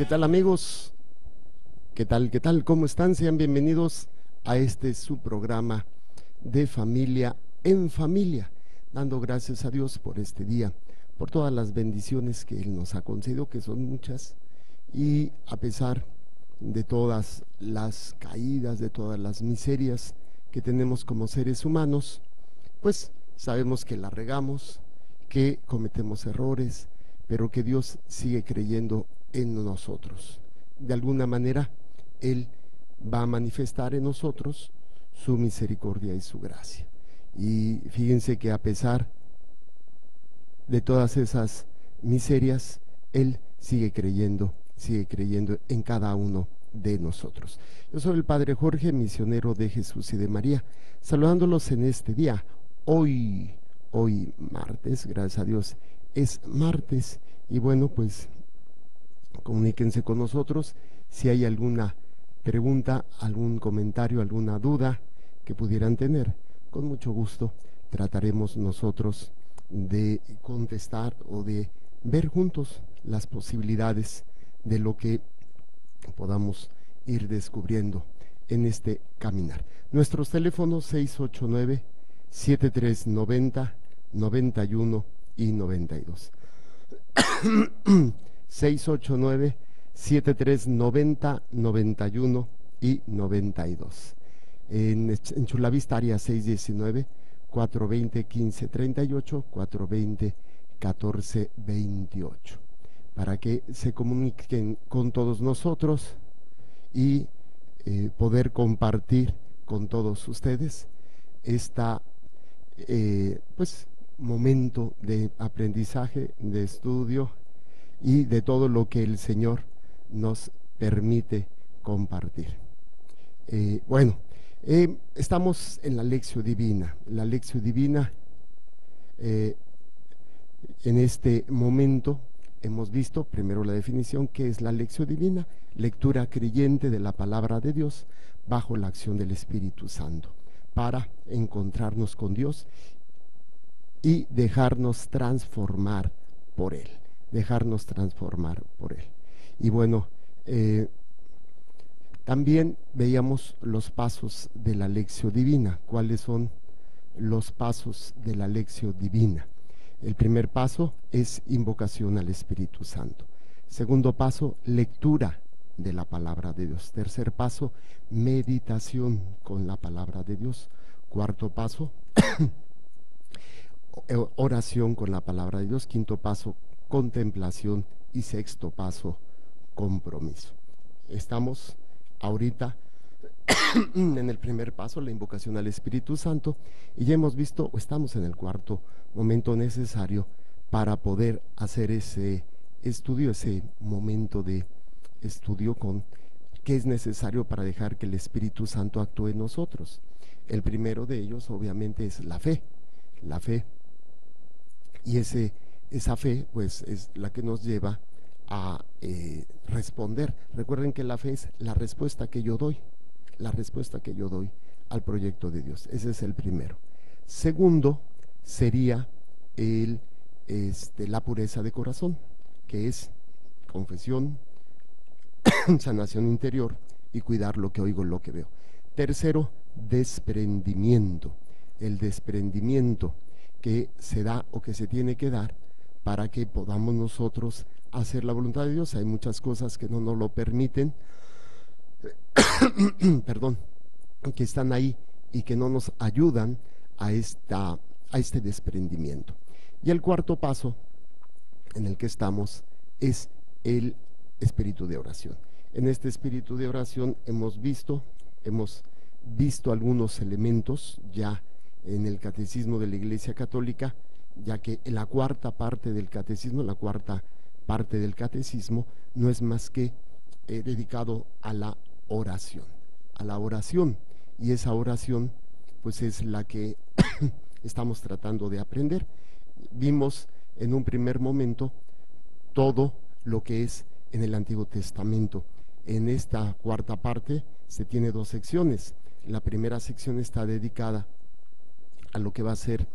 ¿Qué tal, amigos? ¿Qué tal? ¿Qué tal? ¿Cómo están? Sean bienvenidos a su programa de Familia en Familia, dando gracias a Dios por este día, por todas las bendiciones que Él nos ha concedido, que son muchas, y a pesar de todas las caídas, de todas las miserias que tenemos como seres humanos, pues sabemos que la regamos, que cometemos errores, pero que Dios sigue creyendo en nosotros. De alguna manera, Él va a manifestar en nosotros su misericordia y su gracia. Y fíjense que a pesar de todas esas miserias, Él sigue creyendo en cada uno de nosotros. Yo soy el Padre Jorge, misionero de Jesús y de María, saludándolos en este día. Hoy martes, gracias a Dios, es martes. Y bueno, pues comuníquense con nosotros si hay alguna pregunta, algún comentario, alguna duda que pudieran tener. Con mucho gusto trataremos nosotros de contestar o de ver juntos las posibilidades de lo que podamos ir descubriendo en este caminar. Nuestros teléfonos 689-7390, 91 y 92. 689-7390, 91 y 92. En Chulavista, área 619-420-1538, 420-1428, para que se comuniquen con todos nosotros y poder compartir con todos ustedes esta pues momento de aprendizaje, de estudio y de todo lo que el Señor nos permite compartir. Bueno, estamos en la Lección Divina. La Lección Divina, en este momento hemos visto primero la definición, que es la Lección Divina: lectura creyente de la palabra de Dios bajo la acción del Espíritu Santo, para encontrarnos con Dios y dejarnos transformar por Él, Y bueno, también veíamos los pasos de la Lección Divina. ¿Cuáles son los pasos de la Lección Divina? El primer paso es invocación al Espíritu Santo. Segundo paso, lectura de la palabra de Dios. Tercer paso, meditación con la palabra de Dios. Cuarto paso, oración con la palabra de Dios. Quinto paso, contemplación. Y sexto paso, compromiso. Estamos ahorita en el primer paso, la invocación al Espíritu Santo, y ya hemos visto, o estamos en el cuarto momento necesario para poder hacer ese estudio, ese momento de estudio con qué es necesario para dejar que el Espíritu Santo actúe en nosotros. El primero de ellos, obviamente, es la fe. Y esa fe, pues, es la que nos lleva a responder. Recuerden que la fe es la respuesta que yo doy al proyecto de Dios. Ese es el primero. Segundo sería la pureza de corazón, que es confesión, sanación interior y cuidar lo que oigo, lo que veo. Tercero, desprendimiento. El desprendimiento que se da o que se tiene que dar para que podamos nosotros hacer la voluntad de Dios. Hay muchas cosas que no nos lo permiten, perdón, que están ahí y que no nos ayudan a este desprendimiento. Y el cuarto paso en el que estamos es el espíritu de oración. En este espíritu de oración hemos visto algunos elementos ya en el catecismo de la Iglesia Católica, ya que en la cuarta parte del catecismo no es más que dedicado a la oración, y esa oración pues es la que estamos tratando de aprender. Vimos en un primer momento todo lo que es en el Antiguo Testamento. En esta cuarta parte se tiene dos secciones. La primera sección está dedicada a lo que va a ser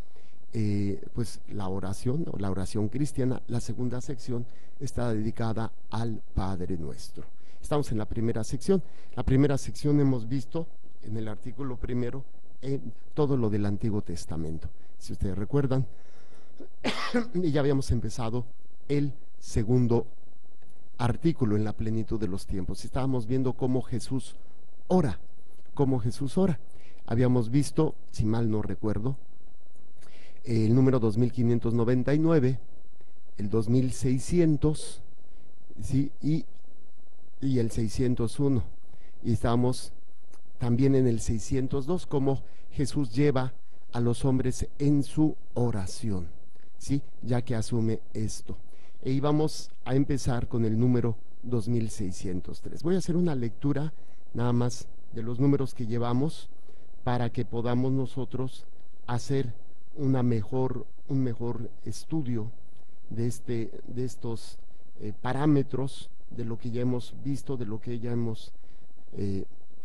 pues la oración o la oración cristiana. La segunda sección está dedicada al Padre Nuestro. Estamos en la primera sección. La primera sección hemos visto en el artículo primero en todo lo del Antiguo Testamento. Si ustedes recuerdan, y ya habíamos empezado el segundo artículo en la plenitud de los tiempos. Estábamos viendo cómo Jesús ora, cómo Jesús ora. Habíamos visto, si mal no recuerdo, el número 2599, el 2600, ¿sí? y el 601. Y estábamos también en el 602, cómo Jesús lleva a los hombres en su oración, ¿sí? Ya que asume esto. E íbamos a empezar con el número 2603. Voy a hacer una lectura nada más de los números que llevamos para que podamos nosotros hacer un mejor estudio de estos parámetros, de lo que ya hemos visto, de lo que ya hemos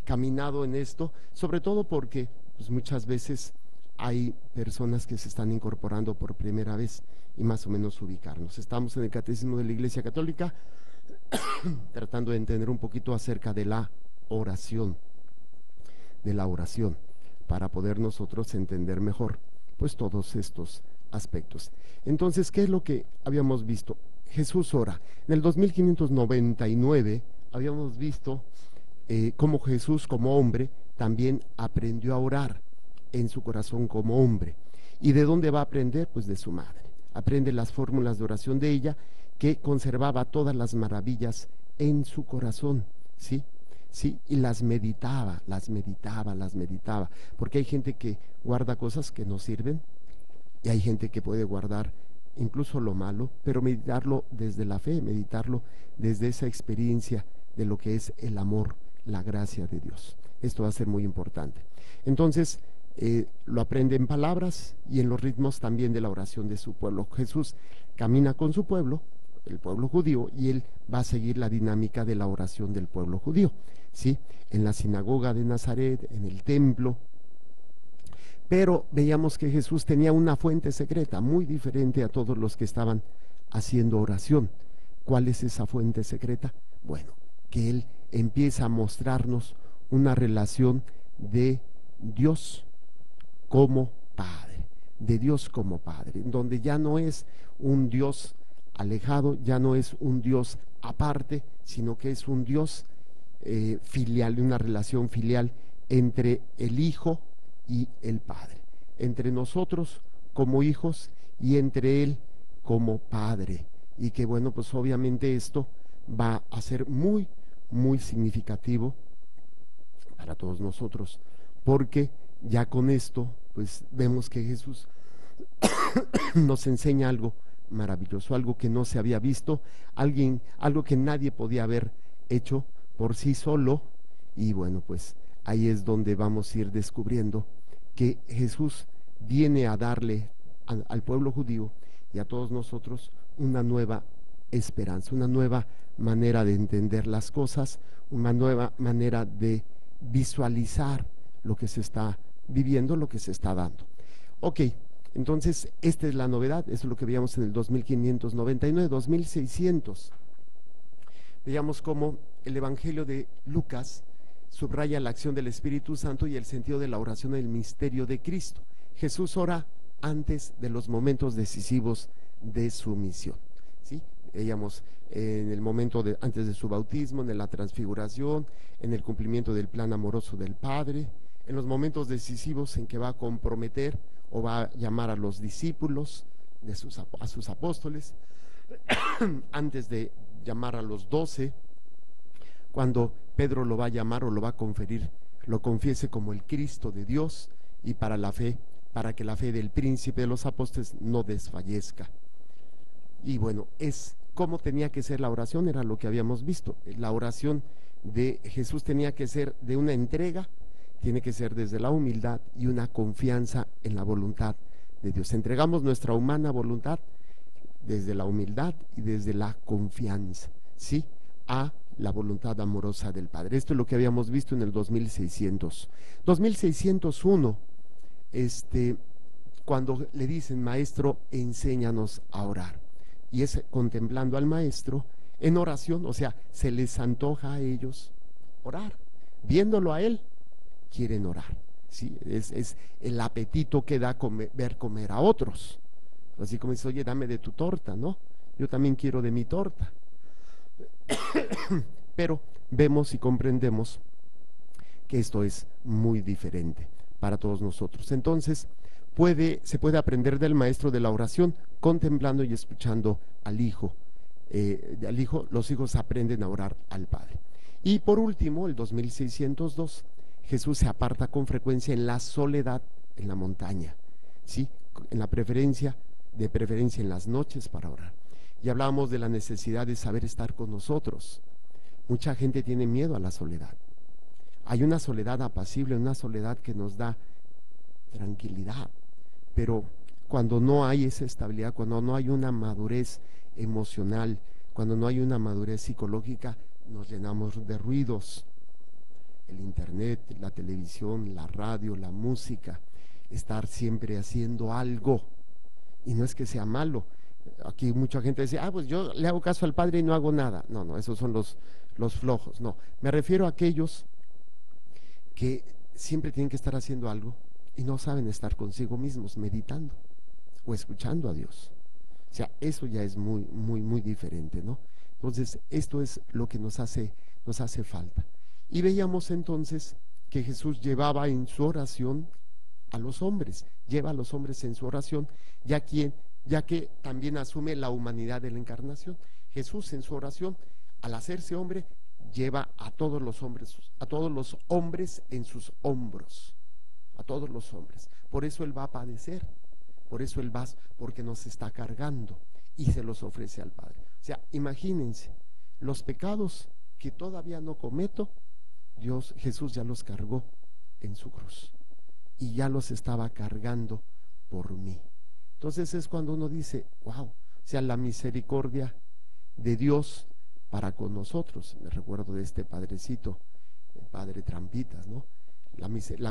caminado en esto, sobre todo porque pues, muchas veces hay personas que se están incorporando por primera vez y más o menos ubicarnos. Estamos en el Catecismo de la Iglesia Católica tratando de entender un poquito acerca de la oración, para poder nosotros entender mejor pues todos estos aspectos. Entonces, ¿qué es lo que habíamos visto? Jesús ora. En el 2599 habíamos visto cómo Jesús como hombre también aprendió a orar en su corazón como hombre. ¿Y de dónde va a aprender? Pues de su madre. Aprende las fórmulas de oración de ella, que conservaba todas las maravillas en su corazón, ¿sí? Sí, y las meditaba, porque hay gente que guarda cosas que no sirven y hay gente que puede guardar incluso lo malo, pero meditarlo desde la fe, meditarlo desde esa experiencia de lo que es el amor, la gracia de Dios. Esto va a ser muy importante. Entonces, lo aprende en palabras y en los ritmos también de la oración de su pueblo. Jesús camina con su pueblo, el pueblo judío, y él va a seguir la dinámica de la oración del pueblo judío, ¿sí? En la sinagoga de Nazaret, en el templo. Pero veíamos que Jesús tenía una fuente secreta muy diferente a todos los que estaban haciendo oración. ¿Cuál es esa fuente secreta? Bueno, que él empieza a mostrarnos una relación de Dios como Padre, de Dios como Padre, donde ya no es un Dios alejado, ya no es un Dios aparte, sino que es un Dios filial, una relación filial entre el Hijo y el Padre, entre nosotros como hijos y entre Él como Padre. Y que bueno, pues obviamente esto va a ser muy, muy significativo para todos nosotros, porque ya con esto pues vemos que Jesús nos enseña algo maravilloso, algo que no se había visto, algo que nadie podía haber hecho por sí solo. Y bueno, pues ahí es donde vamos a ir descubriendo que Jesús viene a darle al pueblo judío y a todos nosotros una nueva esperanza, una nueva manera de entender las cosas, una nueva manera de visualizar lo que se está viviendo, lo que se está dando. Ok, entonces esta es la novedad, eso es lo que veíamos en el 2599, 2600. Veíamos cómo el Evangelio de Lucas subraya la acción del Espíritu Santo y el sentido de la oración en el misterio de Cristo. Jesús ora antes de los momentos decisivos de su misión, ¿sí? Veíamos en el momento antes de su bautismo, en la transfiguración, en el cumplimiento del plan amoroso del Padre, en los momentos decisivos en que va a comprometer o va a llamar a los discípulos, a sus apóstoles, antes de llamar a los 12, cuando Pedro lo va a llamar o lo va a conferir, lo confiese como el Cristo de Dios, y para que la fe del príncipe de los apóstoles no desfallezca. Y bueno, es cómo tenía que ser la oración, era lo que habíamos visto. La oración de Jesús tenía que ser de una entrega, tiene que ser desde la humildad y una confianza en la voluntad de Dios. Entregamos nuestra humana voluntad desde la humildad y desde la confianza, ¿sí?, a la voluntad amorosa del Padre. Esto es lo que habíamos visto en el 2600. 2601, cuando le dicen, maestro, enséñanos a orar. Y es contemplando al maestro en oración, o sea, se les antoja a ellos orar. Viéndolo a él, quieren orar. ¿Sí? Es el apetito que da ver comer a otros. Así como dice, oye, dame de tu torta, ¿no? Yo también quiero de mi torta. Pero vemos y comprendemos que esto es muy diferente para todos nosotros. Entonces, se puede aprender del maestro de la oración contemplando y escuchando al Hijo. Los hijos aprenden a orar al Padre. Y por último, el 2602, Jesús se aparta con frecuencia en la soledad en la montaña, ¿sí? En la preferencia en las noches para orar. Y hablábamos de la necesidad de saber estar con nosotros. Mucha gente tiene miedo a la soledad. Hay una soledad apacible, una soledad que nos da tranquilidad, pero cuando no hay esa estabilidad, cuando no hay una madurez emocional, cuando no hay una madurez psicológica, nos llenamos de ruidos. El internet, la televisión, la radio, la música, estar siempre haciendo algo. Y no es que sea malo. Aquí mucha gente dice, pues yo le hago caso al Padre y no hago nada. No, esos son los flojos. No, me refiero a aquellos que siempre tienen que estar haciendo algo y no saben estar consigo mismos, meditando o escuchando a Dios. O sea, eso ya es muy, muy, muy diferente, ¿no? Entonces, esto es lo que nos hace falta. Y veíamos entonces que Jesús llevaba en su oración a los hombres, lleva a los hombres en su oración, ya que también asume la humanidad de la encarnación. Jesús en su oración, al hacerse hombre, lleva a todos los hombres en sus hombros, a todos los hombres. Por eso Él va a padecer, por eso Él va, porque nos está cargando y se los ofrece al Padre. O sea, imagínense, los pecados que todavía no cometo, Jesús ya los cargó en su cruz y ya los estaba cargando por mí. Entonces es cuando uno dice, wow, o sea, la misericordia de Dios para con nosotros. Me recuerdo de este padrecito, el padre Trampitas, ¿no? La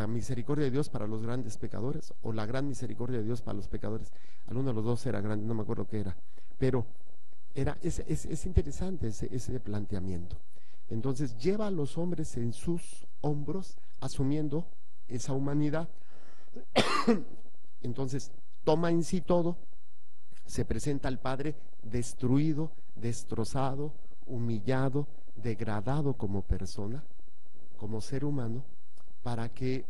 misericordia de Dios para los grandes pecadores, o la gran misericordia de Dios para los pecadores. Alguno de los dos era grande, no me acuerdo qué era, pero es interesante ese planteamiento. Entonces lleva a los hombres en sus hombros, asumiendo esa humanidad. Entonces toma en sí todo, se presenta al Padre destruido, destrozado, humillado, degradado como persona, como ser humano, para que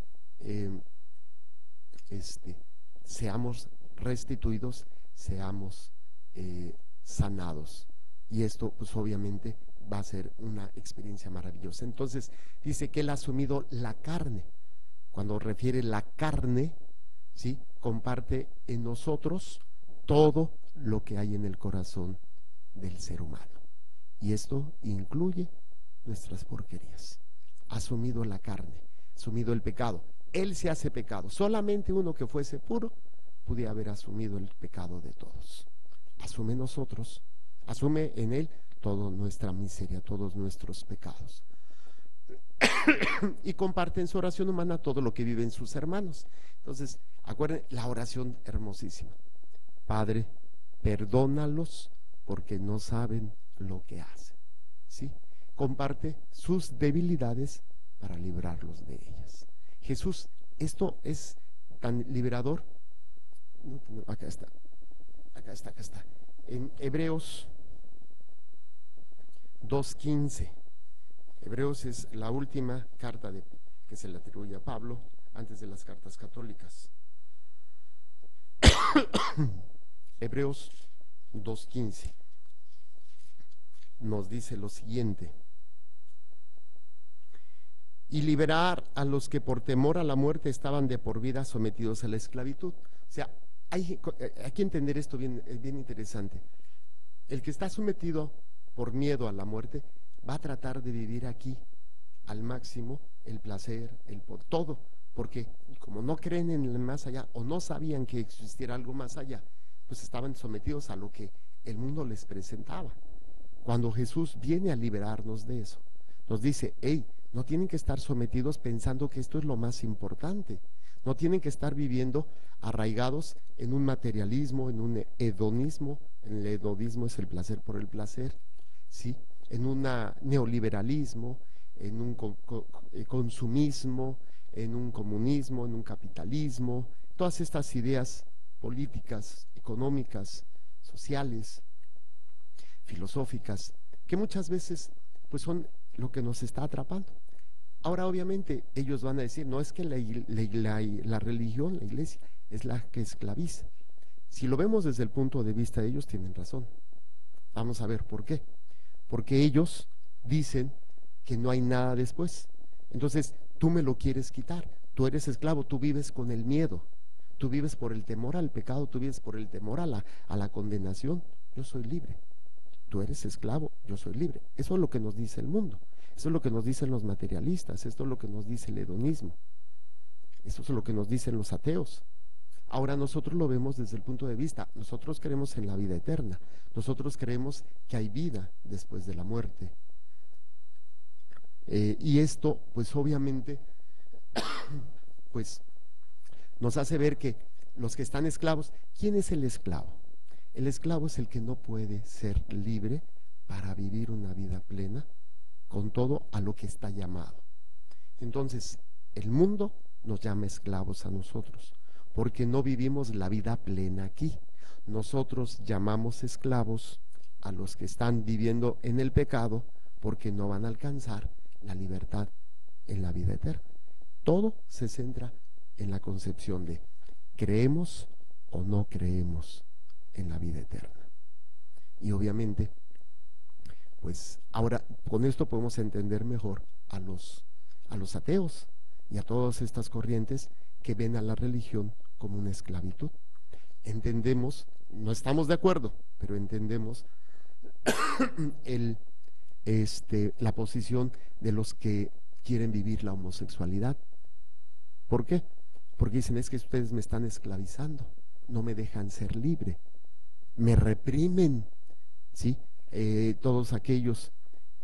seamos restituidos, seamos sanados. Y esto pues obviamente va a ser una experiencia maravillosa. Entonces dice que Él ha asumido la carne. Cuando refiere la carne, ¿sí? Comparte en nosotros todo lo que hay en el corazón del ser humano. Y esto incluye nuestras porquerías. Ha asumido la carne, asumido el pecado. Él se hace pecado. Solamente uno que fuese puro pudiera haber asumido el pecado de todos. Asume nosotros, asume en Él toda nuestra miseria, todos nuestros pecados. Y comparte en su oración humana todo lo que viven sus hermanos. Entonces, acuérdense, la oración hermosísima. Padre, perdónalos porque no saben lo que hacen. ¿Sí? Comparte sus debilidades para librarlos de ellas. Jesús, esto es tan liberador. Acá está. En Hebreos 2:15. Hebreos es la última carta que se le atribuye a Pablo antes de las cartas católicas. Hebreos 2:15 nos dice lo siguiente: y liberar a los que por temor a la muerte estaban de por vida sometidos a la esclavitud. O sea, hay que entender esto bien, es bien interesante. El que está sometido por miedo a la muerte va a tratar de vivir aquí al máximo el placer, todo, porque como no creen en el más allá o no sabían que existiera algo más allá, pues estaban sometidos a lo que el mundo les presentaba. Cuando Jesús viene a liberarnos de eso, nos dice, hey, no tienen que estar sometidos pensando que esto es lo más importante. No tienen que estar viviendo arraigados en un materialismo, en un hedonismo. El hedonismo es el placer por el placer, ¿sí? En un neoliberalismo, en un consumismo, en un comunismo, en un capitalismo. Todas estas ideas políticas, económicas, sociales, filosóficas, que muchas veces pues son lo que nos está atrapando. Ahora obviamente ellos van a decir, no es que la religión, la iglesia, es la que esclaviza. Si lo vemos desde el punto de vista de ellos, tienen razón. Vamos a ver por qué. Porque ellos dicen que no hay nada después. Entonces, tú me lo quieres quitar. Tú eres esclavo, tú vives con el miedo. Tú vives por el temor al pecado, tú vives por el temor a la condenación. Yo soy libre. Tú eres esclavo, yo soy libre. Eso es lo que nos dice el mundo. Eso es lo que nos dicen los materialistas. Esto es lo que nos dice el hedonismo. Eso es lo que nos dicen los ateos. Ahora nosotros lo vemos desde el punto de vista, nosotros creemos en la vida eterna, nosotros creemos que hay vida después de la muerte. Y esto, pues obviamente, pues nos hace ver que los que están esclavos, ¿quién es el esclavo? El esclavo es el que no puede ser libre para vivir una vida plena con todo a lo que está llamado. Entonces, el mundo nos llama esclavos a nosotros, porque no vivimos la vida plena aquí. Nosotros llamamos esclavos a los que están viviendo en el pecado, porque no van a alcanzar la libertad en la vida eterna. Todo se centra en la concepción de creemos o no creemos en la vida eterna. Y obviamente, pues ahora con esto podemos entender mejor a los ateos y a todas estas corrientes que ven a la religión como una esclavitud. Entendemos, no estamos de acuerdo, pero entendemos la posición de los que quieren vivir la homosexualidad. ¿Por qué? Porque dicen, es que ustedes me están esclavizando, no me dejan ser libre, me reprimen, ¿sí? Todos aquellos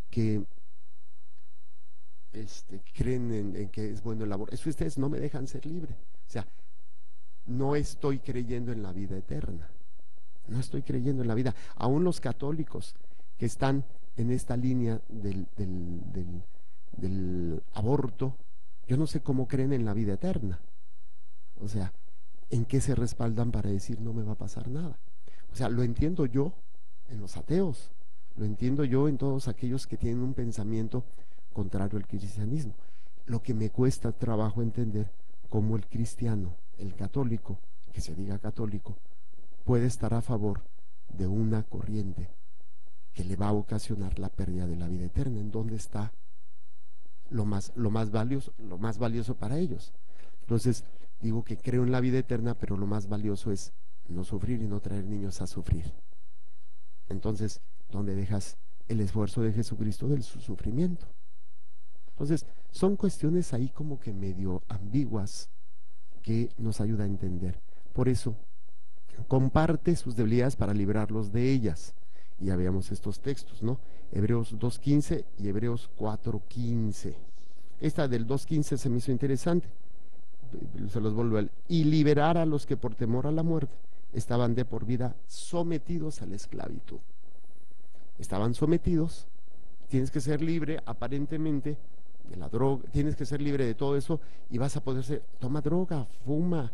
que creen en que es bueno el aborto, es que ustedes no me dejan ser libre. O sea, no estoy creyendo en la vida eterna, no estoy creyendo en la vida. Aún los católicos que están en esta línea del aborto, yo no sé cómo creen en la vida eterna. O sea, ¿en qué se respaldan para decir no me va a pasar nada? O sea, lo entiendo yo en los ateos, lo entiendo yo en todos aquellos que tienen un pensamiento contrario al cristianismo. Lo que me cuesta trabajo entender cómo el cristiano, el católico, que se diga católico, puede estar a favor de una corriente que le va a ocasionar la pérdida de la vida eterna. ¿En dónde está lo más valioso para ellos? Entonces, digo que creo en la vida eterna, pero lo más valioso es no sufrir y no traer niños a sufrir. Entonces, ¿dónde dejas el esfuerzo de Jesucristo del su sufrimiento? Entonces, son cuestiones ahí como que medio ambiguas que nos ayuda a entender. Por eso, comparte sus debilidades para librarlos de ellas. Y ya veamos estos textos, ¿no? Hebreos 2.15 y Hebreos 4.15. Esta del 2.15 se me hizo interesante. Se los vuelvo a leer. Y liberar a los que por temor a la muerte estaban de por vida sometidos a la esclavitud. Estaban sometidos. Tienes que ser libre aparentemente de la droga, tienes que ser libre de todo eso y vas a poder ser, toma droga, fuma,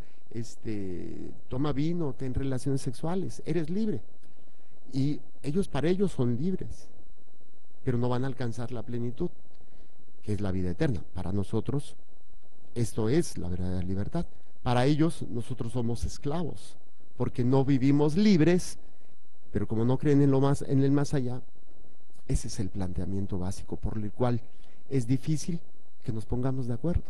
toma vino, ten relaciones sexuales, eres libre. Y para ellos son libres, pero no van a alcanzar la plenitud, que es la vida eterna. Para nosotros, esto es la verdadera libertad. Para ellos, nosotros somos esclavos, porque no vivimos libres, pero como no creen en el más allá, ese es el planteamiento básico por el cual es difícil que nos pongamos de acuerdo.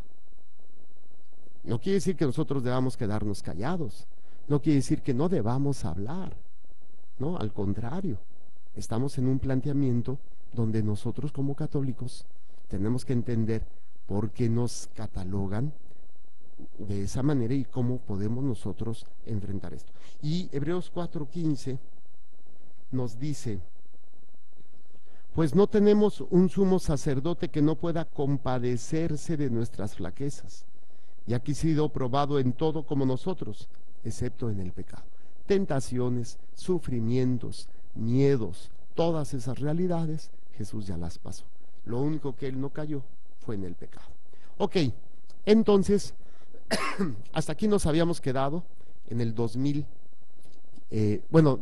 No quiere decir que nosotros debamos quedarnos callados, no quiere decir que no debamos hablar, no, al contrario, estamos en un planteamiento donde nosotros como católicos tenemos que entender por qué nos catalogan de esa manera y cómo podemos nosotros enfrentar esto. Y Hebreos 4.15 nos dice: pues no tenemos un sumo sacerdote que no pueda compadecerse de nuestras flaquezas. y aquí ha sido probado en todo como nosotros, excepto en el pecado. Tentaciones, sufrimientos, miedos, todas esas realidades, Jesús ya las pasó. Lo único que él no cayó fue en el pecado. Ok, entonces, hasta aquí nos habíamos quedado en el 2000, no,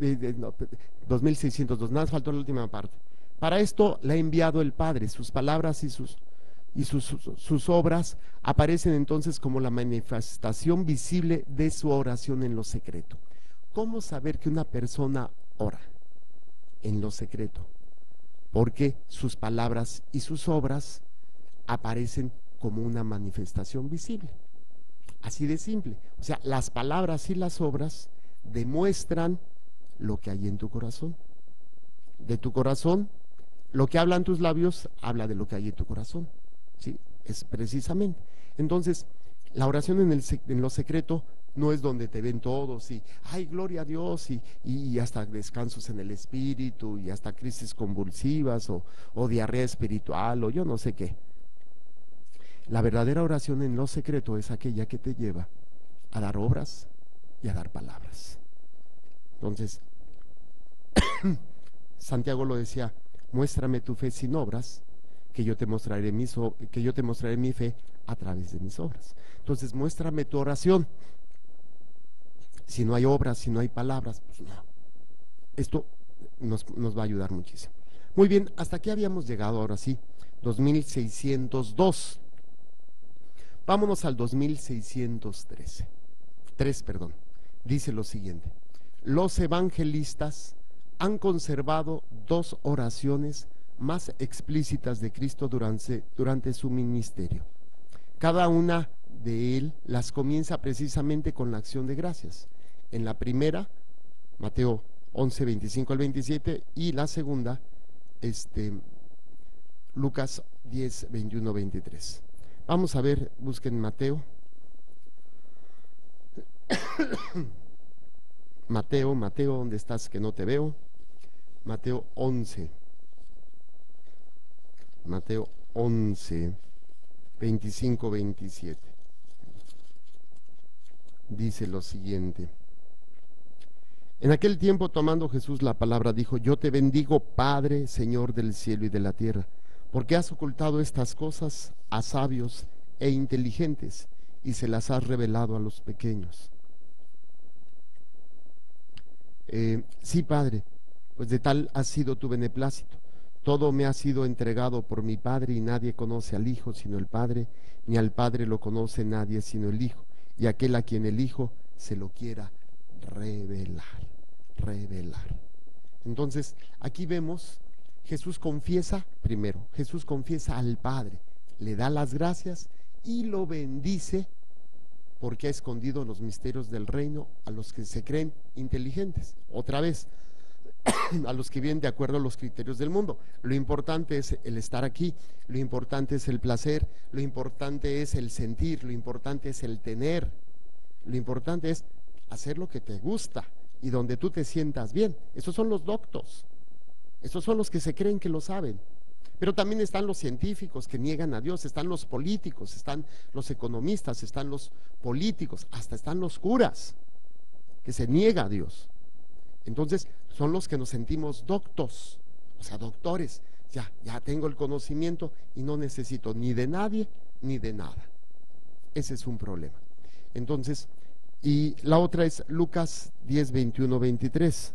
2602, nada más faltó la última parte. Para esto le ha enviado el Padre, sus palabras y sus obras aparecen entonces como la manifestación visible de su oración en lo secreto. ¿Cómo saber que una persona ora en lo secreto? Porque sus palabras y sus obras aparecen como una manifestación visible. Así de simple. O sea, las palabras y las obras demuestran lo que hay en tu corazón. De tu corazón, lo que hablan tus labios habla de lo que hay en tu corazón. ¿Sí? Es precisamente. Entonces, la oración en lo secreto no es donde te ven todos y, ay, gloria a Dios, y hasta descansos en el espíritu, y hasta crisis convulsivas, o diarrea espiritual, o yo no sé qué. La verdadera oración en lo secreto es aquella que te lleva a dar obras y a dar palabras. Entonces, Santiago lo decía, muéstrame tu fe sin obras, que yo te mostraré mi fe a través de mis obras. Entonces, muéstrame tu oración. Si no hay obras, si no hay palabras, pues no. Esto nos va a ayudar muchísimo. Muy bien, hasta aquí habíamos llegado ahora sí, 2602. Vámonos al 2613. Dice lo siguiente: los evangelistas han conservado dos oraciones más explícitas de Cristo durante su ministerio. Cada una de él las comienza precisamente con la acción de gracias. En la primera, Mateo 11, 25 al 27, y la segunda, Lucas 10, 21, 23. Vamos a ver, busquen Mateo. Mateo, ¿dónde estás? Que no te veo. Mateo 11. Mateo 11, 25, 27. Dice lo siguiente: en aquel tiempo, tomando Jesús la palabra, dijo: yo te bendigo, Padre, Señor del cielo y de la tierra, porque has ocultado estas cosas a sabios e inteligentes y se las has revelado a los pequeños. Sí, Padre, pues de tal ha sido tu beneplácito. Todo me ha sido entregado por mi Padre, y nadie conoce al Hijo sino el Padre, ni al Padre lo conoce nadie sino el Hijo, y aquel a quien el Hijo se lo quiera revelar. Entonces, aquí vemos, Jesús confiesa al Padre, le da las gracias y lo bendice, porque ha escondido los misterios del reino a los que se creen inteligentes. Otra vez, a los que viven de acuerdo a los criterios del mundo. Lo importante es el estar aquí, lo importante es el placer, lo importante es el sentir, lo importante es el tener, lo importante es hacer lo que te gusta y donde tú te sientas bien. Esos son los doctos, esos son los que se creen que lo saben. Pero también están los científicos que niegan a Dios, están los políticos, están los economistas, están los políticos, hasta están los curas, que se niega a Dios. Entonces son los que nos sentimos doctos, o sea, doctores. Ya tengo el conocimiento y no necesito ni de nadie ni de nada. Ese es un problema. Entonces, y la otra es Lucas 10, 21, 23.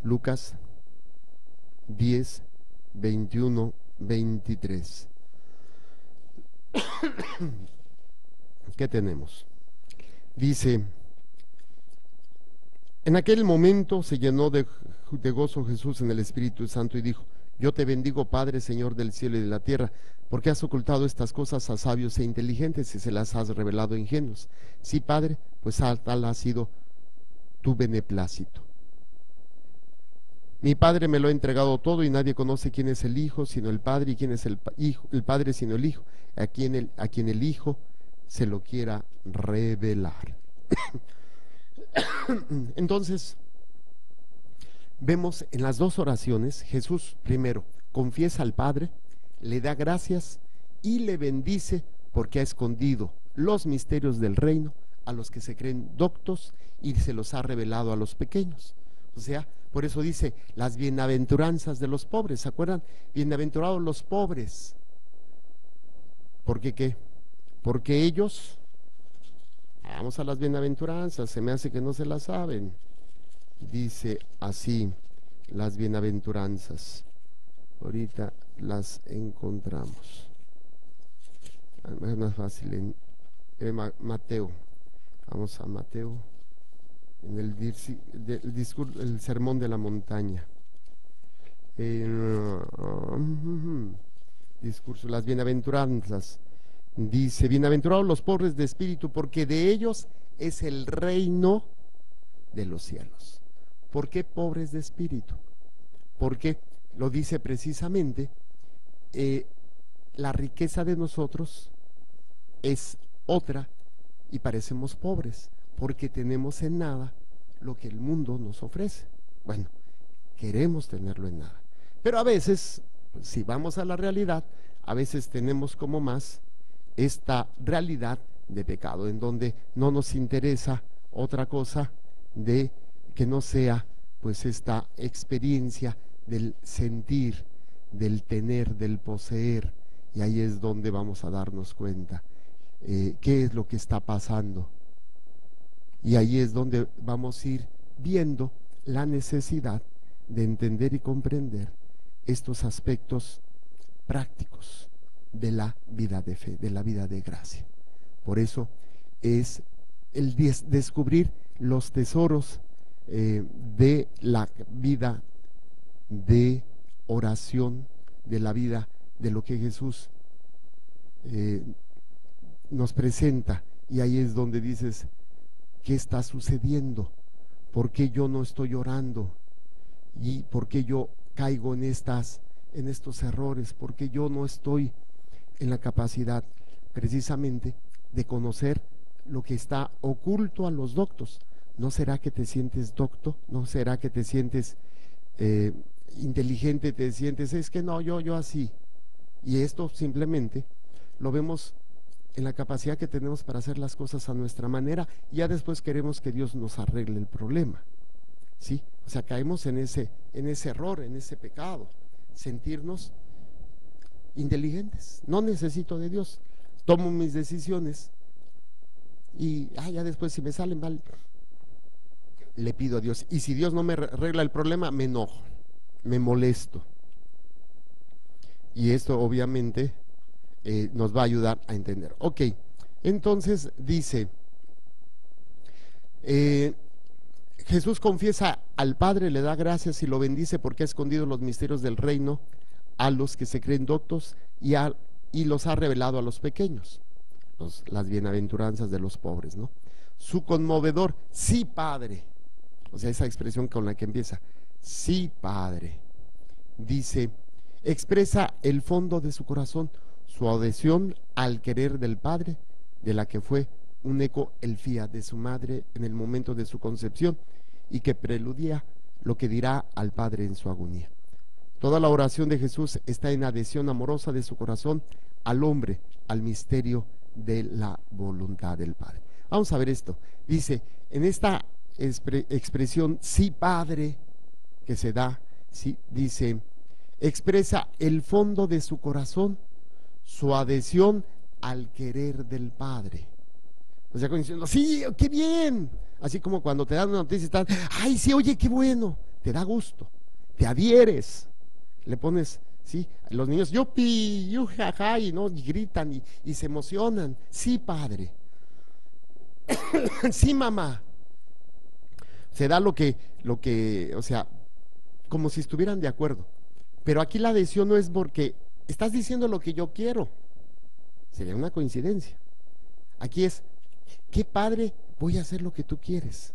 Lucas 10, 21, 23. ¿Qué tenemos? Dice: en aquel momento se llenó de gozo Jesús en el Espíritu Santo y dijo: yo te bendigo, Padre, Señor del cielo y de la tierra, porque has ocultado estas cosas a sabios e inteligentes y se las has revelado a ingenuos. Sí, Padre, pues tal ha sido tu beneplácito. Mi Padre me lo ha entregado todo, y nadie conoce quién es el Hijo sino el Padre, y quién es el Padre sino el Hijo, a quien el Hijo se lo quiera revelar. Entonces, vemos en las dos oraciones, Jesús primero confiesa al Padre, le da gracias y le bendice porque ha escondido los misterios del reino a los que se creen doctos y se los ha revelado a los pequeños. O sea, por eso dice las bienaventuranzas de los pobres. ¿Se acuerdan? Bienaventurados los pobres. ¿Por qué qué? Porque ellos, vamos a las bienaventuranzas, se me hace que no se las saben. Dice así, las bienaventuranzas. Ahorita las encontramos. Es más fácil en Mateo. Vamos a Mateo, en el discurso, el sermón de la montaña. Discurso, las bienaventuranzas. Dice, bienaventurados los pobres de espíritu, porque de ellos es el reino de los cielos. ¿Por qué pobres de espíritu? Porque lo dice precisamente, la riqueza de nosotros es otra y parecemos pobres, porque tenemos en nada lo que el mundo nos ofrece. Bueno, queremos tenerlo en nada. Pero a veces, si vamos a la realidad, a veces tenemos como más esta realidad de pecado, en donde no nos interesa otra cosa de que no sea pues esta experiencia del sentir, del tener, del poseer, y ahí es donde vamos a darnos cuenta qué es lo que está pasando, y ahí es donde vamos a ir viendo la necesidad de entender y comprender estos aspectos prácticos de la vida de fe, de la vida de gracia. Por eso es el descubrir los tesoros de la vida de oración, de la vida de lo que Jesús nos presenta, y ahí es donde dices, ¿qué está sucediendo? ¿Por qué yo no estoy orando? ¿Y por qué yo caigo en estos errores? ¿Por qué yo no estoy en la capacidad precisamente de conocer lo que está oculto a los doctos? ¿No será que te sientes docto? ¿No será que te sientes inteligente? ¿Te sientes, es que no, yo así? Y esto simplemente lo vemos en la capacidad que tenemos para hacer las cosas a nuestra manera, y ya después queremos que Dios nos arregle el problema, ¿sí? O sea, caemos en ese error, en ese pecado, sentirnos inteligentes. No necesito de Dios, tomo mis decisiones y ya después, si me salen mal, le pido a Dios, y si Dios no me arregla el problema, me enojo, me molesto, y esto obviamente nos va a ayudar a entender. Ok, entonces dice, Jesús confiesa al Padre, le da gracias y lo bendice porque ha escondido los misterios del reino a los que se creen doctos y los ha revelado a los pequeños, las bienaventuranzas de los pobres, ¿no? Su conmovedor, sí, Padre, o sea, esa expresión con la que empieza, sí, Padre, dice, expresa el fondo de su corazón, su adhesión al querer del Padre, de la que fue un eco el fiat de su madre en el momento de su concepción, y que preludia lo que dirá al Padre en su agonía. Toda la oración de Jesús está en adhesión amorosa de su corazón al hombre, al misterio de la voluntad del Padre. Vamos a ver esto. Dice, en esta expresión, sí, Padre, que se da, sí, dice, expresa el fondo de su corazón, su adhesión al querer del Padre. O sea, como diciendo, sí, qué bien. Así como cuando te dan una noticia y estás, ay, sí, oye, qué bueno. Te da gusto, te adhieres, le pones, sí, los niños, yupi, yujaja, y no, y gritan y se emocionan. Sí, Padre. Sí, mamá. Se da lo que, o sea, como si estuvieran de acuerdo. Pero aquí la adhesión no es porque estás diciendo lo que yo quiero. Sería una coincidencia. Aquí es, qué padre, voy a hacer lo que tú quieres.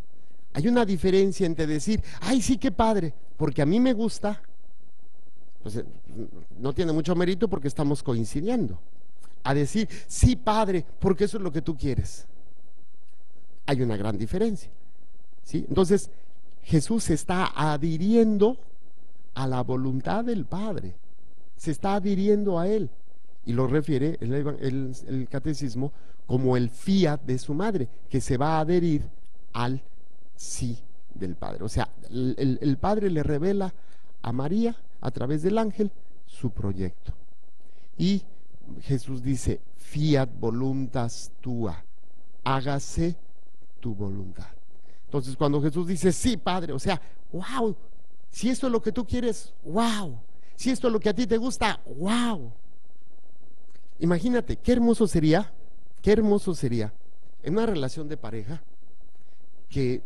Hay una diferencia entre decir, ay, sí, qué padre, porque a mí me gusta, pues no tiene mucho mérito porque estamos coincidiendo. A decir, sí, Padre, porque eso es lo que tú quieres. Hay una gran diferencia, ¿sí? Entonces, Jesús se está adhiriendo a la voluntad del Padre, se está adhiriendo a Él, y lo refiere el catecismo como el fiat de su madre, que se va a adherir al sí del Padre. O sea, el Padre le revela a María a través del ángel su proyecto. Y Jesús dice, fiat voluntas tua, hágase tu voluntad. Entonces, cuando Jesús dice, sí, Padre, o sea, wow, si esto es lo que tú quieres, wow, si esto es lo que a ti te gusta, wow. Imagínate, qué hermoso sería en una relación de pareja que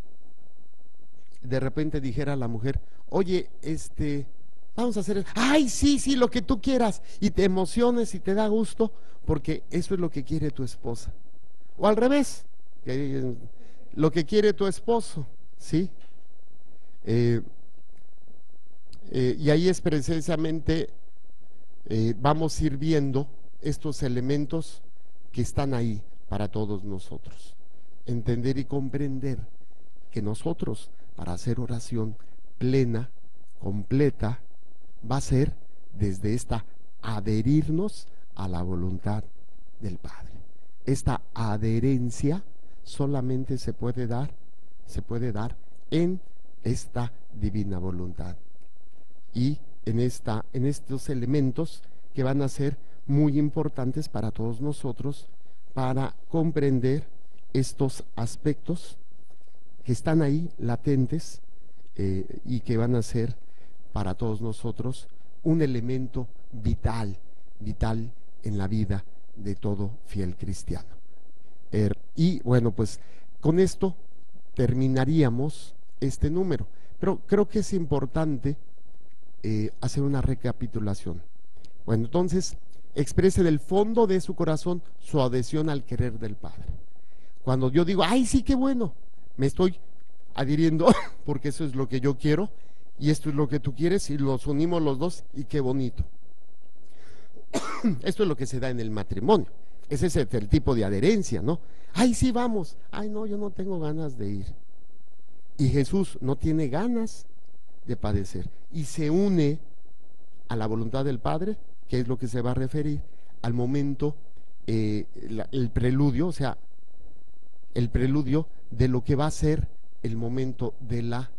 de repente dijera a la mujer, oye, vamos a hacer, ay, sí, sí, lo que tú quieras, y te emociones y te da gusto, porque eso es lo que quiere tu esposa. O al revés, lo que quiere tu esposo, ¿sí? Y ahí es precisamente, vamos a ir viendo estos elementos que están ahí para todos nosotros. Entender y comprender que nosotros, para hacer oración plena, completa, va a ser desde esta adherirnos a la voluntad del Padre. Esta adherencia solamente se puede dar en esta divina voluntad y en estos elementos que van a ser muy importantes para todos nosotros para comprender estos aspectos que están ahí latentes y que van a ser para todos nosotros un elemento vital en la vida de todo fiel cristiano. Y bueno, pues con esto terminaríamos este número, pero creo que es importante hacer una recapitulación. Bueno, entonces, exprese del fondo de su corazón su adhesión al querer del Padre. Cuando yo digo, ay, sí, qué bueno, me estoy adhiriendo porque eso es lo que yo quiero y esto es lo que tú quieres y los unimos los dos y qué bonito. Esto es lo que se da en el matrimonio. Ese es el tipo de adherencia, ¿no? Ay, sí, vamos. Ay, no, yo no tengo ganas de ir. Y Jesús no tiene ganas de padecer y se une a la voluntad del Padre, que es lo que se va a referir al momento, el preludio, o sea, el preludio de lo que va a ser el momento de la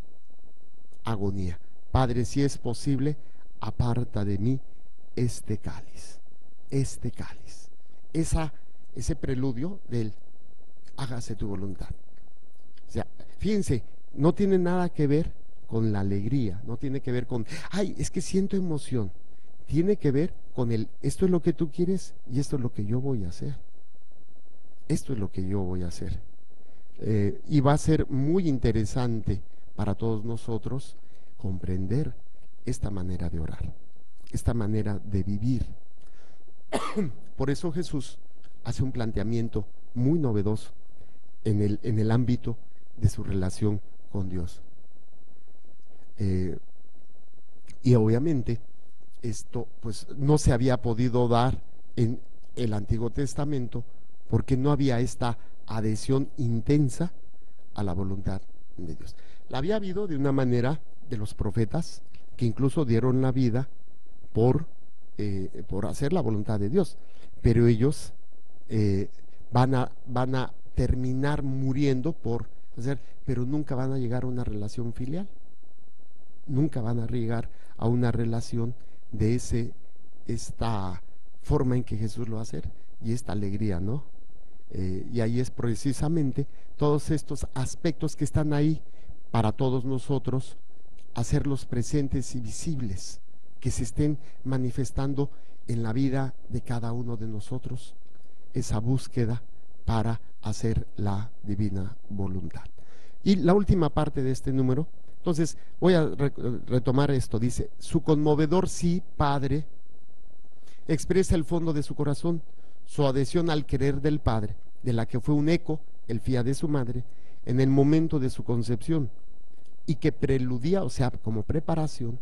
agonía. Padre, si es posible, aparta de mí este cáliz, ese preludio del hágase tu voluntad. O sea, fíjense, no tiene nada que ver con la alegría, no tiene que ver con, ay, es que siento emoción, tiene que ver con esto es lo que tú quieres y esto es lo que yo voy a hacer. Esto es lo que yo voy a hacer. Y va a ser muy interesante para todos nosotros comprender esta manera de orar, esta manera de vivir. Por eso Jesús hace un planteamiento muy novedoso en el ámbito de su relación con Dios. Y obviamente esto pues no se había podido dar en el Antiguo Testamento porque no había esta adhesión intensa a la voluntad de Dios. La había habido de una manera de los profetas que incluso dieron la vida por hacer la voluntad de Dios, pero ellos van a terminar muriendo por hacer, pero nunca van a llegar a una relación filial, nunca van a llegar a una relación de esta forma en que Jesús lo va a hacer y esta alegría, ¿no? Y ahí es precisamente todos estos aspectos que están ahí para todos nosotros, hacerlos presentes y visibles, que se estén manifestando en la vida de cada uno de nosotros, esa búsqueda para hacer la divina voluntad. Y la última parte de este número, entonces voy a retomar esto, dice, su conmovedor sí, Padre, expresa el fondo de su corazón, su adhesión al querer del Padre, de la que fue un eco, el fiat de su madre, en el momento de su concepción, y que preludía, o sea, como preparación,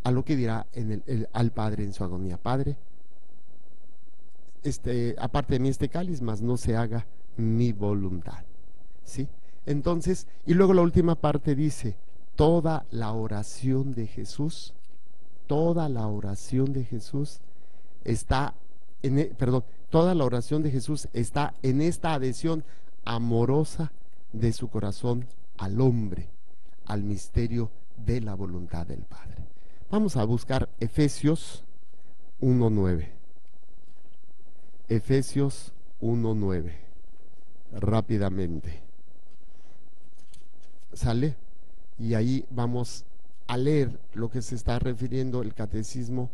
a lo que dirá al Padre en su agonía. Padre, aparte de mí este cáliz, mas no se haga mi voluntad. ¿Sí? Entonces, y luego la última parte dice, toda la oración de Jesús está toda la oración de Jesús está en esta adhesión amorosa de su corazón al hombre, al misterio de la voluntad del Padre. Vamos a buscar Efesios 1:9. Efesios 1:9. Rápidamente. ¿Sale? Y ahí vamos a leer lo que se está refiriendo el catecismo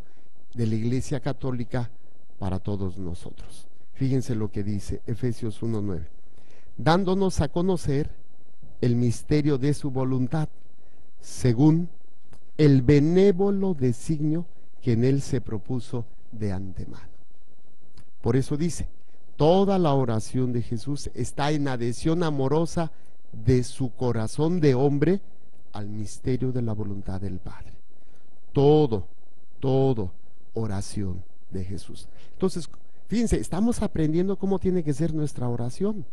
de la Iglesia Católica para todos nosotros. Fíjense lo que dice Efesios 1:9. Dándonos a conocer el misterio de su voluntad, según el benévolo designio que en él se propuso de antemano. Por eso dice, toda la oración de Jesús está en adhesión amorosa de su corazón de hombre al misterio de la voluntad del Padre. Todo oración de Jesús. Entonces, fíjense, estamos aprendiendo cómo tiene que ser nuestra oración.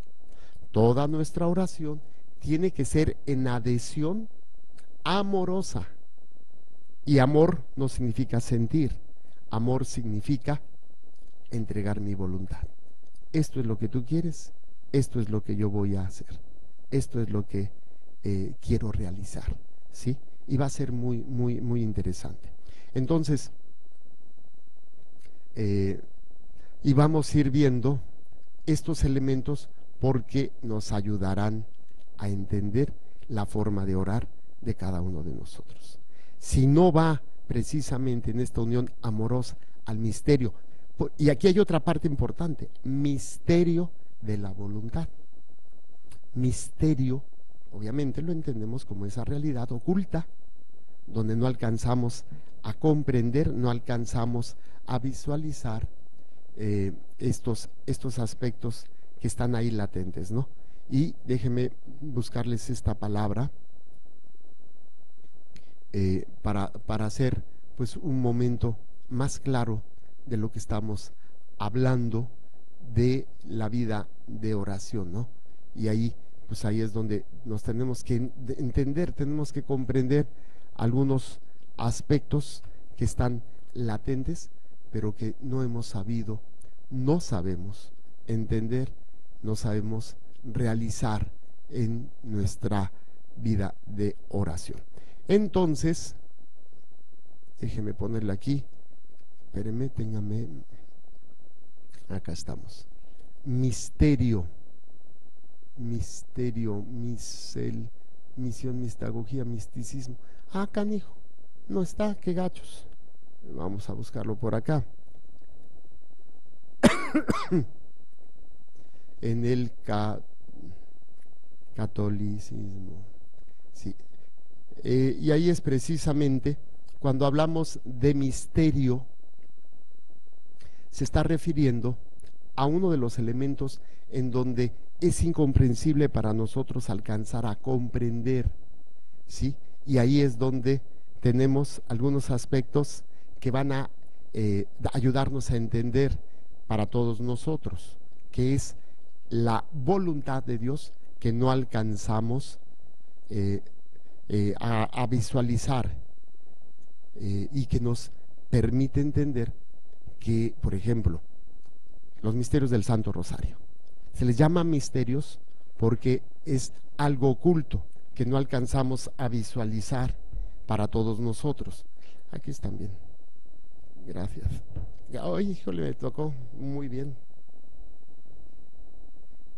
Toda nuestra oración tiene que ser en adhesión amorosa. Y amor no significa sentir, amor significa entregar mi voluntad. Esto es lo que tú quieres, esto es lo que yo voy a hacer, esto es lo que quiero realizar, ¿sí? Y va a ser muy interesante. Entonces, y vamos a ir viendo estos elementos porque nos ayudarán a entender la forma de orar de cada uno de nosotros. Si no va precisamente en esta unión amorosa al misterio, y aquí hay otra parte importante, misterio de la voluntad. Misterio, obviamente lo entendemos como esa realidad oculta, donde no alcanzamos a comprender, no alcanzamos a visualizar estos aspectos que están ahí latentes, ¿no? Y déjenme buscarles esta palabra para hacer pues un momento más claro de lo que estamos hablando de la vida de oración, ¿no? Y ahí, pues ahí es donde nos tenemos que entender, tenemos que comprender algunos aspectos que están latentes, pero que no hemos sabido, no sabemos entender, no sabemos realizar en nuestra vida de oración. Entonces, déjeme ponerle aquí, espérenme, téngame, acá estamos. Misterio, misión, mistagogía, misticismo. Ah, canijo, no está, qué gachos. Vamos a buscarlo por acá. En el catolicismo. Sí. Y ahí es precisamente cuando hablamos de misterio, se está refiriendo a uno de los elementos en donde es incomprensible para nosotros alcanzar a comprender, ¿sí? Y ahí es donde tenemos algunos aspectos que van a ayudarnos a entender para todos nosotros, que es la voluntad de Dios que no alcanzamos a visualizar y que nos permite entender que, por ejemplo, los misterios del Santo Rosario se les llama misterios porque es algo oculto que no alcanzamos a visualizar para todos nosotros. Aquí están bien, gracias. Ay, híjole, me tocó muy bien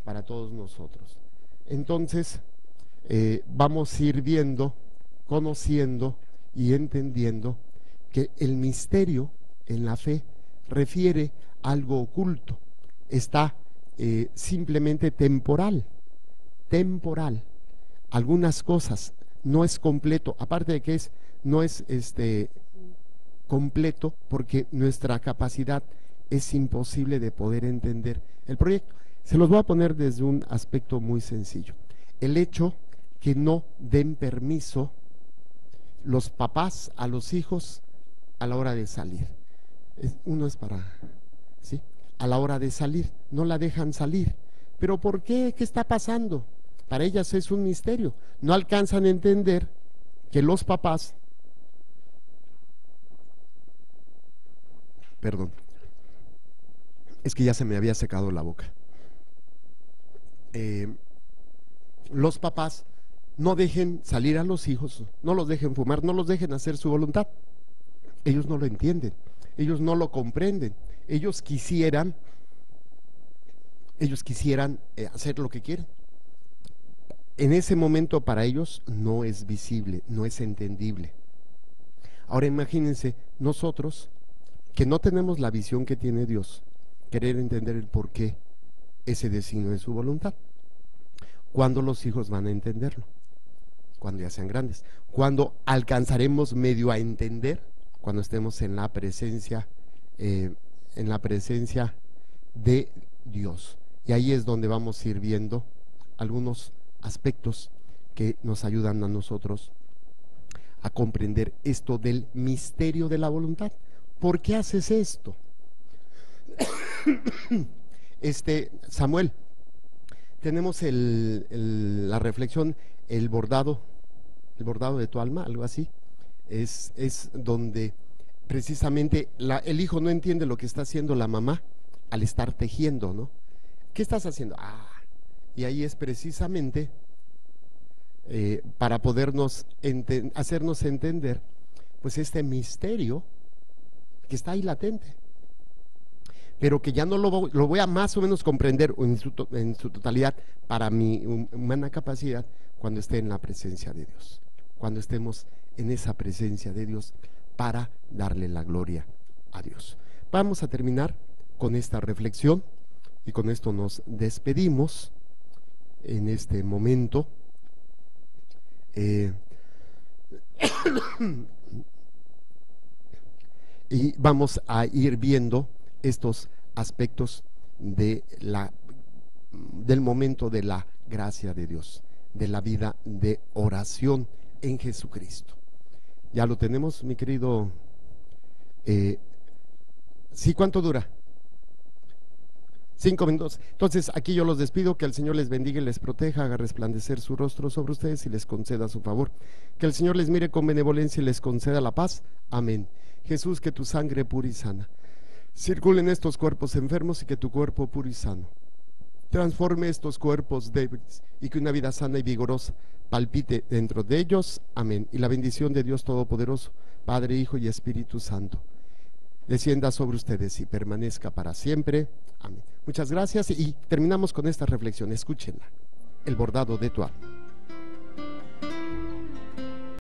para todos nosotros. Entonces vamos a ir viendo, conociendo y entendiendo que el misterio en la fe refiere a algo oculto, está simplemente temporal, algunas cosas, no es completo, aparte de que no es completo, porque nuestra capacidad es imposible de poder entender el proyecto. Se los voy a poner desde un aspecto muy sencillo. El hecho que no den permiso los papás a los hijos a la hora de salir. Uno es para, ¿sí? A la hora de salir, no la dejan salir. ¿Pero por qué? ¿Qué está pasando? Para ellas es un misterio. No alcanzan a entender que los papás, perdón, Es que ya se me había secado la boca. Los papás no dejen salir a los hijos, no los dejen fumar, no los dejen hacer su voluntad. Ellos no lo entienden, ellos no lo comprenden, ellos quisieran hacer lo que quieren. En ese momento para ellos no es visible, no es entendible. Ahora imagínense nosotros que no tenemos la visión que tiene Dios, querer entender el por qué ese destino es su voluntad. ¿Cuándo los hijos van a entenderlo? Cuando ya sean grandes. ¿Cuándo alcanzaremos medio a entender? Cuando estemos en la presencia de Dios. Y ahí es donde vamos a ir viendo algunos aspectos que nos ayudan a nosotros a comprender esto del misterio de la voluntad. ¿Por qué haces esto? Samuel, tenemos la reflexión, el bordado de tu alma, algo así. Es donde precisamente el hijo no entiende lo que está haciendo la mamá al estar tejiendo, ¿no? ¿Qué estás haciendo? Y ahí es precisamente para podernos hacernos entender pues este misterio que está ahí latente, pero que ya no lo voy a más o menos comprender en su totalidad para mi humana capacidad cuando esté en la presencia de Dios, cuando estemos en esa presencia de Dios para darle la gloria a Dios. Vamos a terminar con esta reflexión y con esto nos despedimos en este momento. Y vamos a ir viendo estos aspectos del momento de la gracia de Dios, de la vida de oración en Jesucristo. ¿Ya lo tenemos, mi querido? ¿Sí? ¿Cuánto dura? 5 minutos. Entonces aquí yo los despido, que el Señor les bendiga y les proteja, haga resplandecer su rostro sobre ustedes y les conceda su favor, que el Señor les mire con benevolencia y les conceda la paz. Amén. Jesús, que tu sangre pura y sana circule en estos cuerpos enfermos y que tu cuerpo puro y sano transforme estos cuerpos débiles y que una vida sana y vigorosa palpite dentro de ellos. Amén. Y la bendición de Dios Todopoderoso, Padre, Hijo y Espíritu Santo, descienda sobre ustedes y permanezca para siempre. Amén. Muchas gracias y terminamos con esta reflexión. Escúchenla. El bordado de tu alma.